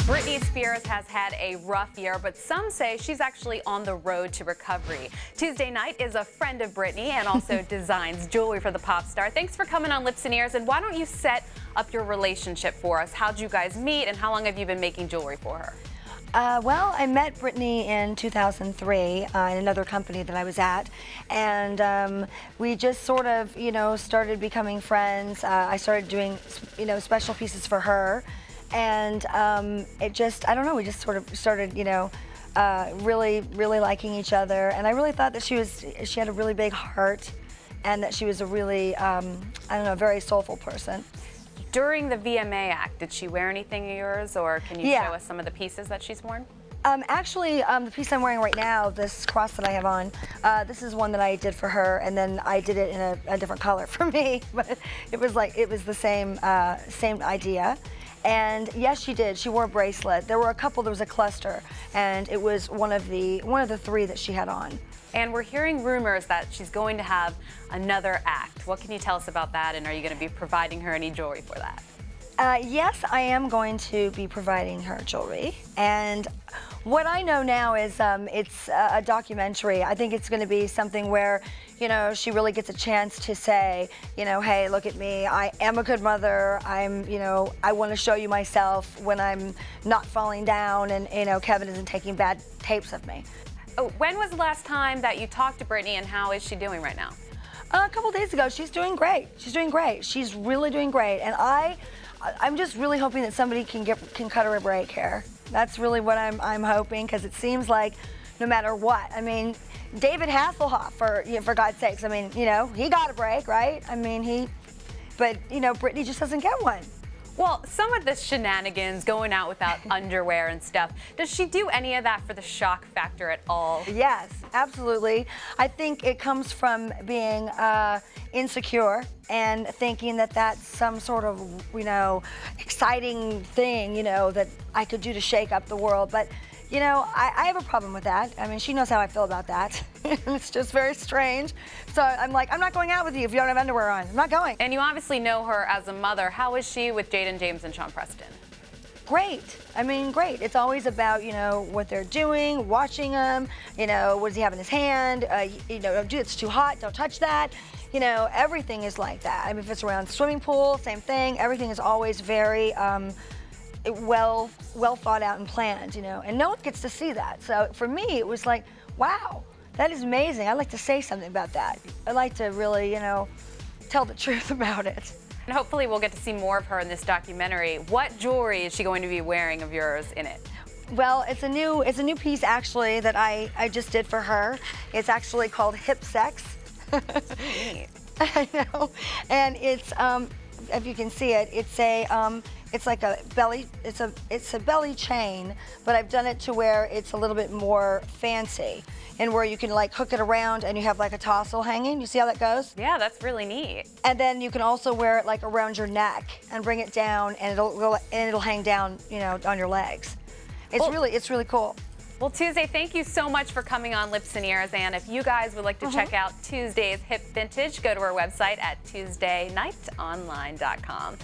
Britney Spears has had a rough year, but some say she's actually on the road to recovery. Tuesday Night is a friend of Britney and also designs jewelry for the pop star. Thanks for coming on Lips and Ears, and why don't you set up your relationship for us? How'd you guys meet, and how long have you been making jewelry for her? Well, I met Britney in 2003 in another company that I was at, and we just sort of, started becoming friends. I started doing, special pieces for her, and it just, I don't know, we just sort of started, really liking each other, and I really thought that she had a really big heart, and that she was a really, very soulful person. During the VMA act, did she wear anything of yours, or can you show us some of the pieces that she's worn? Actually, the piece I'm wearing right now, this cross that I have on, this is one that I did for her, and then I did it in a different color for me, but it was the same idea. And yes, she did. She wore a bracelet. There was a cluster, and it was one of the three that she had on. And we're hearing rumors that she's going to have another act. What can you tell us about that, and are you going to be providing her any jewelry for that? Yes, I am going to be providing her jewelry, and what I know now is it's a documentary. I think it's going to be something where, she really gets a chance to say, hey, look at me, I am a good mother, I want to show you myself when I'm not falling down, and, Kevin isn't taking bad tapes of me. Oh, when was the last time that you talked to Britney, and how is she doing right now? A couple days ago. She's doing great. She's doing great. She's really doing great, and I'm just really hoping that somebody can cut her a break here. That's really what I'm hoping, because it seems like no matter what. I mean, David Hasselhoff, for God's sakes. I mean, he got a break, right? I mean, but Britney just doesn't get one. Well, some of the shenanigans, going out without underwear and stuff, does she do any of that for the shock factor at all? Yes, absolutely. I think it comes from being insecure and thinking that that's some sort of, exciting thing, that I could do to shake up the world. But, I have a problem with that. I mean, she knows how I feel about that. It's just very strange. So I'm like, I'm not going out with you if you don't have underwear on. I'm not going. And you obviously know her as a mother. How is she with Jaden James and Sean Preston? Great. I mean, great. It's always about, what they're doing, watching them, what does he have in his hand, it's too hot, don't touch that. Everything is like that. I mean, if it's around the swimming pool, same thing. Everything is always very well thought out and planned, and no one gets to see that. So for me, it was like, wow, that is amazing. I'd like to say something about that. I'd like to really, tell the truth about it. And hopefully we'll get to see more of her in this documentary. What jewelry is she going to be wearing of yours in it? Well, it's a new piece actually that I just did for her. It's actually called Hip Sex. I know, and it's if you can see it, it's like a belly. It's a belly chain, but I've done it to where it's a little bit more fancy, and where you can like hook it around, and you have like a tassel hanging. You see how that goes? Yeah, that's really neat. And then you can also wear it like around your neck and bring it down, and it'll hang down, on your legs. It's really cool. Well, Tuesday, thank you so much for coming on Lips and Ears. And if you guys would like to check out Tuesday's Hip Vintage, go to our website at TuesdayNightOnline.com.